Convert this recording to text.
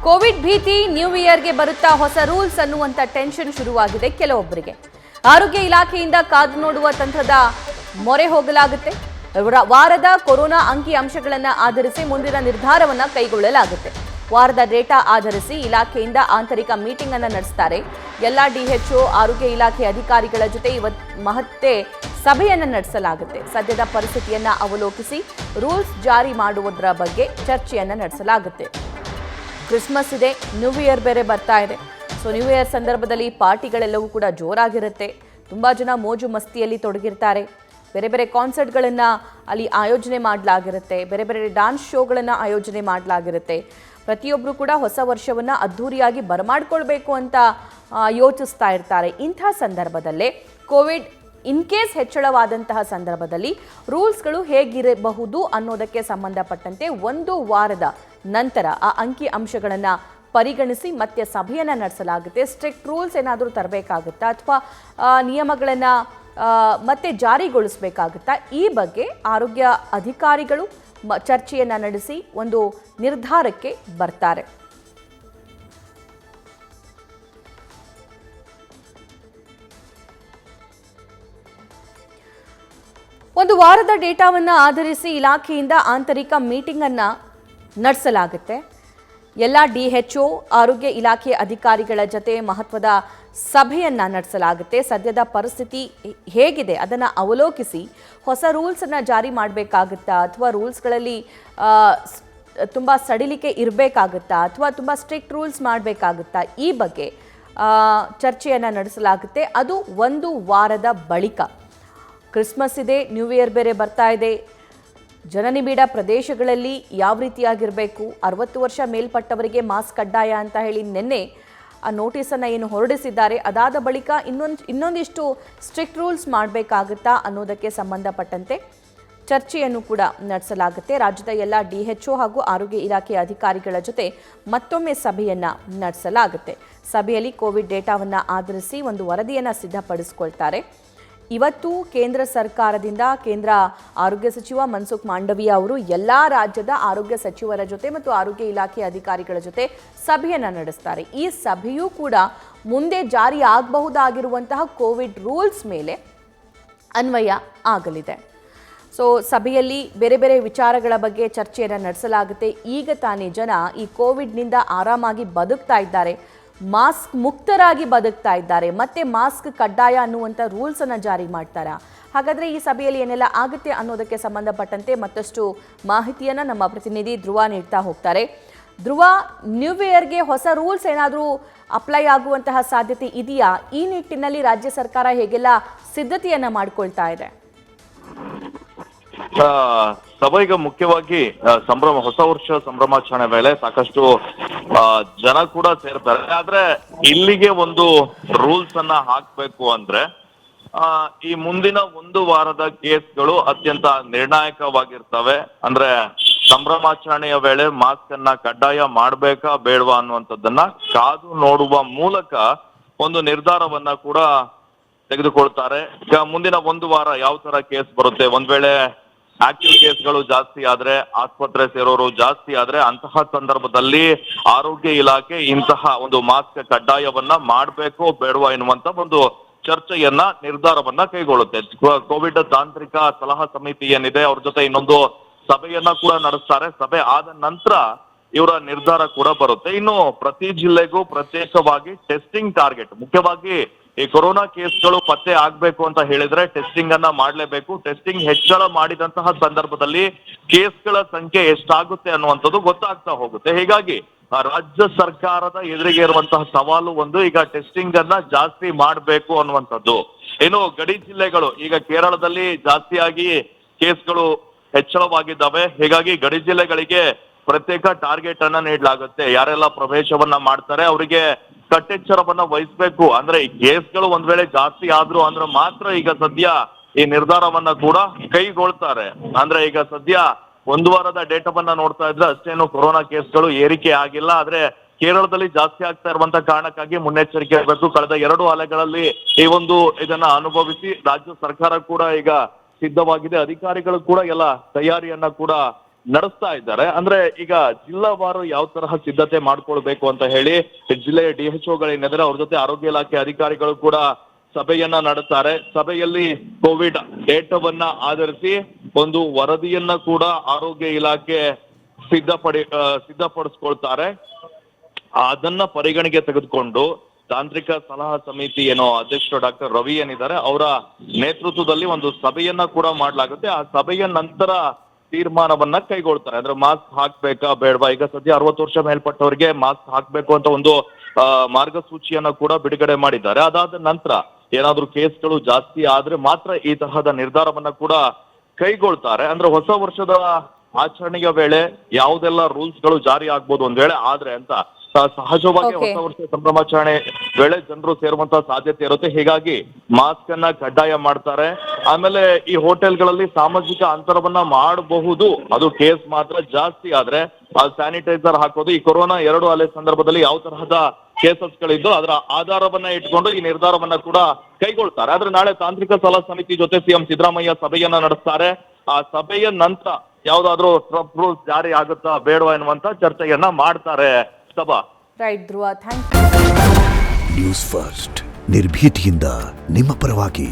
Covid ಭೀತಿ new ಇಯರ್ಗೆ ಬರುತ್ತಾ ಹೊಸ ರೂಲ್ಸ್ ಅನ್ನುವಂತ ಟೆನ್ಷನ್ ಶುರುವಾಗಿದೆ ಕೆಲವೊಬ್ಬರಿಗೆ. ಆರೋಗ್ಯ ಇಲಾಖೆಯಿಂದ ಕಾದು ನೋಡುವ ತಂತ್ರದ ಮೊರೆ ಹೋಗಲಾಗುತ್ತೆ. ವಾರದ ಕೊರೋನಾ ಅಂಕಿ ಅಂಶಗಳನ್ನು ಆಧರಿಸಿ ಮುಂದಿನ ನಿರ್ಧಾರವನ್ನ ಕೈಗೊಳ್ಳಲಾಗುತ್ತೆ. ವಾರದ ಡೇಟಾ ಆಧರಿಸಿ ಇಲಾಖೆಯಿಂದ ಆಂತರಿಕ ಮೀಟಿಂಗ್ ಅನ್ನು ನಡೆಸ್ತಾರೆ. ಎಲ್ಲ ಡಿಎಚ್ಒ ಆರೋಗ್ಯ ಇಲಾಖೆ ಅಧಿಕಾರಿಗಳ ಜೊತೆ ಮತ್ತೆ ಸಭೆಯನ್ನು ನಡೆಸಲಾಗುತ್ತೆ. ಸದ್ಯದ ಪರಿಸ್ಥಿತಿಯನ್ನ ಅವಲೋಕಿಸಿ ರೂಲ್ಸ್ ಜಾರಿ ಮಾಡುವುದರ ಬಗ್ಗೆ ಚರ್ಚೆಯನ್ನು ನಡೆಸಲಾಗುತ್ತೆ. ಕ್ರಿಸ್ಮಸ್ ಇದೆ, ನ್ಯೂ ಇಯರ್ ಬೇರೆ ಬರ್ತಾ ಇದೆ. ಸೊ ನ್ಯೂ ಇಯರ್ ಸಂದರ್ಭದಲ್ಲಿ ಪಾರ್ಟಿಗಳೆಲ್ಲವೂ ಕೂಡ ಜೋರಾಗಿರುತ್ತೆ. ತುಂಬ ಜನ ಮೋಜು ಮಸ್ತಿಯಲ್ಲಿ ತೊಡಗಿರ್ತಾರೆ. ಬೇರೆ ಬೇರೆ ಕಾನ್ಸರ್ಟ್ಗಳನ್ನು ಅಲ್ಲಿ ಆಯೋಜನೆ ಮಾಡಲಾಗಿರುತ್ತೆ. ಬೇರೆ ಬೇರೆ ಡಾನ್ಸ್ ಶೋಗಳನ್ನು ಆಯೋಜನೆ ಮಾಡಲಾಗಿರುತ್ತೆ. ಪ್ರತಿಯೊಬ್ಬರು ಕೂಡ ಹೊಸ ವರ್ಷವನ್ನು ಅದ್ಧೂರಿಯಾಗಿ ಬರಮಾಡ್ಕೊಳ್ಬೇಕು ಅಂತ ಯೋಚಿಸ್ತಾ ಇರ್ತಾರೆ. ಇಂಥ ಸಂದರ್ಭದಲ್ಲೇ ಕೋವಿಡ್ ಇನ್ ಕೇಸ್ ಹೆಚ್ಚಳವಾದಂತಹ ಸಂದರ್ಭದಲ್ಲಿ ರೂಲ್ಸ್ಗಳು ಹೇಗಿರಬಹುದು ಅನ್ನೋದಕ್ಕೆ ಸಂಬಂಧಪಟ್ಟಂತೆ ಒಂದು ವಾರದ ನಂತರ ಆ ಅಂಕಿ ಅಂಶಗಳನ್ನು ಪರಿಗಣಿಸಿ ಮತ್ತೆ ಸಭೆಯನ್ನು ನಡೆಸಲಾಗುತ್ತೆ. ಸ್ಟ್ರಿಕ್ಟ್ ರೂಲ್ಸ್ ಏನಾದರೂ ತರಬೇಕಾಗುತ್ತಾ ಅಥವಾ ನಿಯಮಗಳನ್ನು ಮತ್ತೆ ಜಾರಿಗೊಳಿಸಬೇಕಾಗುತ್ತಾ, ಈ ಬಗ್ಗೆ ಆರೋಗ್ಯ ಅಧಿಕಾರಿಗಳು ಚರ್ಚೆಯನ್ನು ನಡೆಸಿ ಒಂದು ನಿರ್ಧಾರಕ್ಕೆ ಬರ್ತಾರೆ. ಒಂದು ವಾರದ ಡೇಟಾವನ್ನು ಆಧರಿಸಿ ಇಲಾಖೆಯಿಂದ ಆಂತರಿಕ ಮೀಟಿಂಗ್ ಅನ್ನು ನಡೆಸಲಾಗುತ್ತೆ. ಎಲ್ಲ ಡಿಎಚ್ಒ ಆರೋಗ್ಯ ಇಲಾಖೆ ಅಧಿಕಾರಿಗಳ ಜೊತೆ ಮಹತ್ವದ ಸಭೆಯನ್ನು ನಡೆಸಲಾಗುತ್ತೆ. ಸದ್ಯದ ಪರಿಸ್ಥಿತಿ ಹೇಗಿದೆ ಅದನ್ನು ಅವಲೋಕಿಸಿ ಹೊಸ ರೂಲ್ಸನ್ನು ಜಾರಿ ಮಾಡಬೇಕಾಗುತ್ತಾ ಅಥವಾ ರೂಲ್ಸ್ಗಳಲ್ಲಿ ತುಂಬ ಸಡಿಲಿಕೆ ಇರಬೇಕಾಗುತ್ತಾ ಅಥವಾ ತುಂಬ ಸ್ಟ್ರಿಕ್ಟ್ ರೂಲ್ಸ್ ಮಾಡಬೇಕಾಗುತ್ತಾ, ಈ ಬಗ್ಗೆ ಚರ್ಚೆಯನ್ನು ನಡೆಸಲಾಗುತ್ತೆ. ಅದು ಒಂದು ವಾರದ ಬಳಿಕ. ಕ್ರಿಸ್ಮಸ್ ಇದೆ, ನ್ಯೂ ಇಯರ್ ಬೇರೆ ಬರ್ತಾ ಇದೆ. ಜನನಿಬಿಡ ಪ್ರದೇಶಗಳಲ್ಲಿ ಯಾವ ರೀತಿಯಾಗಿರಬೇಕು, 60 ವರ್ಷ ಮೇಲ್ಪಟ್ಟವರಿಗೆ ಮಾಸ್ಕ್ ಕಡ್ಡಾಯ ಅಂತ ಹೇಳಿ ನಿನ್ನೆ ಆ ನೋಟಿಸನ್ನು ಏನು ಹೊರಡಿಸಿದ್ದಾರೆ, ಅದಾದ ಬಳಿಕ ಇನ್ನೊಂದಿಷ್ಟು ಸ್ಟ್ರಿಕ್ಟ್ ರೂಲ್ಸ್ ಮಾಡಬೇಕಾಗುತ್ತಾ ಅನ್ನೋದಕ್ಕೆ ಸಂಬಂಧಪಟ್ಟಂತೆ ಚರ್ಚೆಯನ್ನು ಕೂಡ ನಡೆಸಲಾಗುತ್ತೆ. ರಾಜ್ಯದ ಎಲ್ಲ ಡಿಎಚ್ಒ ಹಾಗೂ ಆರೋಗ್ಯ ಇಲಾಖೆ ಅಧಿಕಾರಿಗಳ ಜೊತೆ ಮತ್ತೊಮ್ಮೆ ಸಭೆಯನ್ನು ನಡೆಸಲಾಗುತ್ತೆ. ಸಭೆಯಲ್ಲಿ ಕೋವಿಡ್ ಡೇಟಾವನ್ನು ಆಧರಿಸಿ ಒಂದು ವರದಿಯನ್ನು ಸಿದ್ಧಪಡಿಸಿಕೊಳ್ತಾರೆ. ಇವತ್ತು ಕೇಂದ್ರ ಸರ್ಕಾರದಿಂದ ಕೇಂದ್ರ ಆರೋಗ್ಯ ಸಚಿವ ಮನ್ಸುಖ್ ಮಾಂಡವಿಯಾ ಅವರು ಎಲ್ಲ ರಾಜ್ಯದ ಆರೋಗ್ಯ ಸಚಿವರ ಜೊತೆ ಮತ್ತು ಆರೋಗ್ಯ ಇಲಾಖೆ ಅಧಿಕಾರಿಗಳ ಜೊತೆ ಸಭೆಯನ್ನು ನಡೆಸ್ತಾರೆ. ಈ ಸಭೆಯೂ ಕೂಡ ಮುಂದೆ ಜಾರಿ ಆಗಬಹುದಾಗಿರುವಂತಹ ಕೋವಿಡ್ ರೂಲ್ಸ್ ಮೇಲೆ ಅನ್ವಯ ಆಗಲಿದೆ. ಸೊ ಸಭೆಯಲ್ಲಿ ಬೇರೆ ಬೇರೆ ವಿಚಾರಗಳ ಬಗ್ಗೆ ಚರ್ಚೆಯನ್ನು ನಡೆಸಲಾಗುತ್ತೆ. ಈಗ ತಾನೇ ಜನ ಈ ಕೋವಿಡ್ನಿಂದ ಆರಾಮಾಗಿ ಬದುಕ್ತಾ ಇದ್ದಾರೆ, ಮಾಸ್ಕ್ ಮುಕ್ತರಾಗಿ ಬದುಕ್ತಾ ಇದ್ದಾರೆ, ಮತ್ತೆ ಮಾಸ್ಕ್ ಕಡ್ಡಾಯ ಅನ್ನುವಂಥ ರೂಲ್ಸನ್ನು ಜಾರಿ ಮಾಡ್ತಾರಾ? ಹಾಗಾದರೆ ಈ ಸಭೆಯಲ್ಲಿ ಏನೆಲ್ಲ ಆಗುತ್ತೆ ಅನ್ನೋದಕ್ಕೆ ಸಂಬಂಧಪಟ್ಟಂತೆ ಮತ್ತಷ್ಟು ಮಾಹಿತಿಯನ್ನು ನಮ್ಮ ಪ್ರತಿನಿಧಿ ಧ್ರುವ ನೀಡ್ತಾ ಹೋಗ್ತಾರೆ. ಧ್ರುವ, ನ್ಯೂ ಇಯರ್ಗೆ ಹೊಸ ರೂಲ್ಸ್ ಏನಾದರೂ ಅಪ್ಲೈ ಆಗುವಂತಹ ಸಾಧ್ಯತೆ ಇದೆಯಾ? ಈ ನಿಟ್ಟಿನಲ್ಲಿ ರಾಜ್ಯ ಸರ್ಕಾರ ಹೇಗೆಲ್ಲ ಸಿದ್ಧತೆಯನ್ನು ಮಾಡಿಕೊಳ್ತಾ ಇದೆ? ಸಭೆಗೆ ಮುಖ್ಯವಾಗಿ ಹೊಸ ವರ್ಷ ಸಂಭ್ರಮಾಚರಣೆ ವೇಳೆ ಸಾಕಷ್ಟು ಜನ ಕೂಡ ಸೇರ್ತಾರೆ. ಆದ್ರೆ ಇಲ್ಲಿಗೆ ಒಂದು ರೂಲ್ಸ್ ಅನ್ನ ಹಾಕ್ಬೇಕು ಅಂದ್ರೆ ಈ ಮುಂದಿನ ಒಂದು ವಾರದ ಕೇಸ್ಗಳು ಅತ್ಯಂತ ನಿರ್ಣಾಯಕವಾಗಿರ್ತವೆ. ಅಂದ್ರೆ ಸಂಭ್ರಮಾಚರಣೆಯ ವೇಳೆ ಮಾಸ್ಕ್ ಅನ್ನ ಕಡ್ಡಾಯ ಮಾಡ್ಬೇಕಾ ಬೇಡವಾ ಅನ್ನುವಂಥದ್ದನ್ನ ಕಾದು ನೋಡುವ ಮೂಲಕ ಒಂದು ನಿರ್ಧಾರವನ್ನ ಕೂಡ ತೆಗೆದುಕೊಳ್ತಾರೆ. ಈಗ ಮುಂದಿನ ಒಂದು ವಾರ ಯಾವ ತರ ಕೇಸ್ ಬರುತ್ತೆ, ಒಂದ್ ವೇಳೆ ಆಕ್ಟಿವ್ ಕೇಸ್ಗಳು ಜಾಸ್ತಿ ಆದ್ರೆ, ಆಸ್ಪತ್ರೆ ಸೇರೋರು ಜಾಸ್ತಿ ಆದ್ರೆ, ಅಂತಹ ಸಂದರ್ಭದಲ್ಲಿ ಆರೋಗ್ಯ ಇಲಾಖೆ ಇಂತಹ ಒಂದು ಮಾಸ್ಕ್ ಕಡ್ಡಾಯವನ್ನ ಮಾಡ್ಬೇಕೋ ಬೇಡವಾ ಎನ್ನುವಂತ ಒಂದು ಚರ್ಚೆಯನ್ನ ನಿರ್ಧಾರವನ್ನ ಕೈಗೊಳ್ಳುತ್ತೆ. ಕೋವಿಡ್ ತಾಂತ್ರಿಕ ಸಲಹಾ ಸಮಿತಿ ಏನಿದೆ ಅವ್ರ ಜೊತೆ ಇನ್ನೊಂದು ಸಭೆಯನ್ನ ಕೂಡ ನಡೆಸ್ತಾರೆ. ಸಭೆ ಆದ ನಂತರ ಇವರ ನಿರ್ಧಾರ ಕೂಡ ಬರುತ್ತೆ. ಇನ್ನು ಪ್ರತಿ ಜಿಲ್ಲೆಗೂ ಪ್ರತ್ಯೇಕವಾಗಿ ಟೆಸ್ಟಿಂಗ್ ಟಾರ್ಗೆಟ್, ಮುಖ್ಯವಾಗಿ ಈ ಕೊರೋನಾ ಕೇಸ್ಗಳು ಪತ್ತೆ ಆಗ್ಬೇಕು ಅಂತ ಹೇಳಿದ್ರೆ ಟೆಸ್ಟಿಂಗ್ ಅನ್ನ ಮಾಡ್ಲೇಬೇಕು. ಟೆಸ್ಟಿಂಗ್ ಹೆಚ್ಚಳ ಮಾಡಿದಂತಹ ಸಂದರ್ಭದಲ್ಲಿ ಕೇಸ್ಗಳ ಸಂಖ್ಯೆ ಎಷ್ಟಾಗುತ್ತೆ ಅನ್ನುವಂಥದ್ದು ಗೊತ್ತಾಗ್ತಾ ಹೋಗುತ್ತೆ. ಹೀಗಾಗಿ ರಾಜ್ಯ ಸರ್ಕಾರದ ಎದುರಿಗೆ ಇರುವಂತಹ ಸವಾಲು ಒಂದು, ಈಗ ಟೆಸ್ಟಿಂಗ್ ಅನ್ನ ಜಾಸ್ತಿ ಮಾಡ್ಬೇಕು ಅನ್ನುವಂಥದ್ದು. ಇನ್ನು ಗಡಿ ಜಿಲ್ಲೆಗಳು, ಈಗ ಕೇರಳದಲ್ಲಿ ಜಾಸ್ತಿಯಾಗಿ ಕೇಸ್ಗಳು ಹೆಚ್ಚಳವಾಗಿದ್ದಾವೆ. ಹೀಗಾಗಿ ಗಡಿ ಜಿಲ್ಲೆಗಳಿಗೆ ಪ್ರತ್ಯೇಕ ಟಾರ್ಗೆಟ್ ಅನ್ನ ನೀಡಲಾಗುತ್ತೆ. ಯಾರೆಲ್ಲ ಪ್ರವೇಶವನ್ನ ಮಾಡ್ತಾರೆ ಅವರಿಗೆ ಕಟ್ಟೆಚ್ಚರವನ್ನ ವಹಿಸ್ಬೇಕು. ಅಂದ್ರೆ ಈ ಕೇಸ್ಗಳು ಒಂದ್ ವೇಳೆ ಜಾಸ್ತಿ ಆದ್ರು ಅಂದ್ರೆ ಮಾತ್ರ ಈಗ ಸದ್ಯ ಈ ನಿರ್ಧಾರವನ್ನ ಕೂಡ ಕೈಗೊಳ್ತಾರೆ. ಅಂದ್ರೆ ಈಗ ಸದ್ಯ ಒಂದು ವಾರದ ಡೇಟಾವನ್ನ ನೋಡ್ತಾ ಇದ್ರೆ ಅಷ್ಟೇನು ಕೊರೋನಾ ಕೇಸ್ಗಳು ಏರಿಕೆ ಆಗಿಲ್ಲ. ಆದ್ರೆ ಕೇರಳದಲ್ಲಿ ಜಾಸ್ತಿ ಆಗ್ತಾ ಇರುವಂತ ಕಾರಣಕ್ಕಾಗಿ ಮುನ್ನೆಚ್ಚರಿಕೆ ಇರಬೇಕು. ಕಳೆದ 2 ಅಲೆಗಳಲ್ಲಿ ಈ ಒಂದು ಇದನ್ನ ಅನುಭವಿಸಿ ರಾಜ್ಯ ಸರ್ಕಾರ ಕೂಡ ಈಗ ಸಿದ್ಧವಾಗಿದೆ. ಅಧಿಕಾರಿಗಳು ಕೂಡ ಎಲ್ಲ ತಯಾರಿಯನ್ನ ಕೂಡ ನಡೆಸ್ತಾ ಇದ್ದಾರೆ. ಅಂದ್ರೆ ಈಗ ಜಿಲ್ಲಾವಾರು ಯಾವ ತರಹ ಸಿದ್ಧತೆ ಮಾಡ್ಕೊಳ್ಬೇಕು ಅಂತ ಹೇಳಿ ಜಿಲ್ಲೆಯ DHOಗಳೇನಿದ್ದಾರೆ ಅವ್ರ ಜೊತೆ ಆರೋಗ್ಯ ಇಲಾಖೆ ಅಧಿಕಾರಿಗಳು ಕೂಡ ಸಭೆಯನ್ನ ನಡೆಸ್ತಾರೆ. ಸಭೆಯಲ್ಲಿ ಕೋವಿಡ್ ಡೇಟಾವನ್ನ ಆಧರಿಸಿ ಒಂದು ವರದಿಯನ್ನ ಕೂಡ ಆರೋಗ್ಯ ಇಲಾಖೆ ಸಿದ್ಧಪಡಿಸ್ಕೊಳ್ತಾರೆ. ಅದನ್ನ ಪರಿಗಣನೆಗೆ ತೆಗೆದುಕೊಂಡು ತಾಂತ್ರಿಕ ಸಲಹಾ ಸಮಿತಿ ಏನೋ ಅಧ್ಯಕ್ಷರು ಡಾಕ್ಟರ್ ರವಿ ಏನಿದ್ದಾರೆ ಅವರ ನೇತೃತ್ವದಲ್ಲಿ ಒಂದು ಸಭೆಯನ್ನ ಕೂಡ ಮಾಡಲಾಗುತ್ತೆ. ಆ ಸಭೆಯ ನಂತರ ತೀರ್ಮಾನವನ್ನ ಕೈಗೊಳ್ತಾರೆ. ಅಂದ್ರೆ ಮಾಸ್ಕ್ ಹಾಕ್ಬೇಕಾ ಬೇಡವಾ, ಈಗ ಸದ್ಯ 60 ವರ್ಷ ಮೇಲ್ಪಟ್ಟವರಿಗೆ ಮಾಸ್ಕ್ ಹಾಕ್ಬೇಕು ಅಂತ ಒಂದು ಮಾರ್ಗಸೂಚಿಯನ್ನ ಕೂಡ ಬಿಡುಗಡೆ ಮಾಡಿದ್ದಾರೆ. ಅದಾದ ನಂತರ ಏನಾದ್ರೂ ಕೇಸ್ಗಳು ಜಾಸ್ತಿ ಆದ್ರೆ ಮಾತ್ರ ಈ ತರಹದ ನಿರ್ಧಾರವನ್ನ ಕೂಡ ಕೈಗೊಳ್ತಾರೆ. ಅಂದ್ರೆ ಹೊಸ ವರ್ಷದ ಆಚರಣೆಯ ವೇಳೆ ಯಾವುದೆಲ್ಲ ರೂಲ್ಸ್ ಗಳು ಜಾರಿ ಆಗ್ಬೋದು ಒಂದ್ ವೇಳೆ ಆದ್ರೆ ಅಂತ ಸಹಜವಾಗಿ ಹೊಸ ವರ್ಷ ಸಂಭ್ರಮಾಚರಣೆ ವೇಳೆ ಜನರು ಸೇರುವಂತ ಸಾಧ್ಯತೆ ಇರುತ್ತೆ. ಹೀಗಾಗಿ ಮಾಸ್ಕ್ ಅನ್ನ ಕಡ್ಡಾಯ ಮಾಡ್ತಾರೆ. ಆಮೇಲೆ ಈ ಹೋಟೆಲ್ಗಳಲ್ಲಿ ಸಾಮಾಜಿಕ ಅಂತರವನ್ನ ಮಾಡಬಹುದು, ಅದು ಕೇಸ್ ಮಾತ್ರ ಜಾಸ್ತಿ ಆದ್ರೆ ಸ್ಯಾನಿಟೈಸರ್ ಹಾಕೋದು. ಈ ಕೊರೋನಾ 2 ಅಲೆ ಸಂದರ್ಭದಲ್ಲಿ ಯಾವ ತರಹದ ಕೇಸಸ್ಗಳಿದ್ದು ಅದರ ಆಧಾರವನ್ನ ಇಟ್ಕೊಂಡು ಈ ನಿರ್ಧಾರವನ್ನ ಕೂಡ ಕೈಗೊಳ್ತಾರೆ. ಆದ್ರೆ ನಾಳೆ ತಾಂತ್ರಿಕ ಸಲಹಾ ಸಮಿತಿ ಜೊತೆ ಸಿಎಂ ಸಿದ್ದರಾಮಯ್ಯ ಸಭೆಯನ್ನ ನಡೆಸ್ತಾರೆ. ಆ ಸಭೆಯ ನಂತರ ಯಾವ್ದಾದ್ರು ರೂಲ್ಸ್ ಜಾರಿ ಆಗುತ್ತಾ ಬೇಡವಾ ಎನ್ನುವಂತ ಚರ್ಚೆಯನ್ನ ಮಾಡ್ತಾರೆ. ಸಭಾ right Dhruva, thank you. News first ನಿರ್ಭೀತಿಯಿಂದ ನಿಮ್ಮ ಪರವಾಗಿ.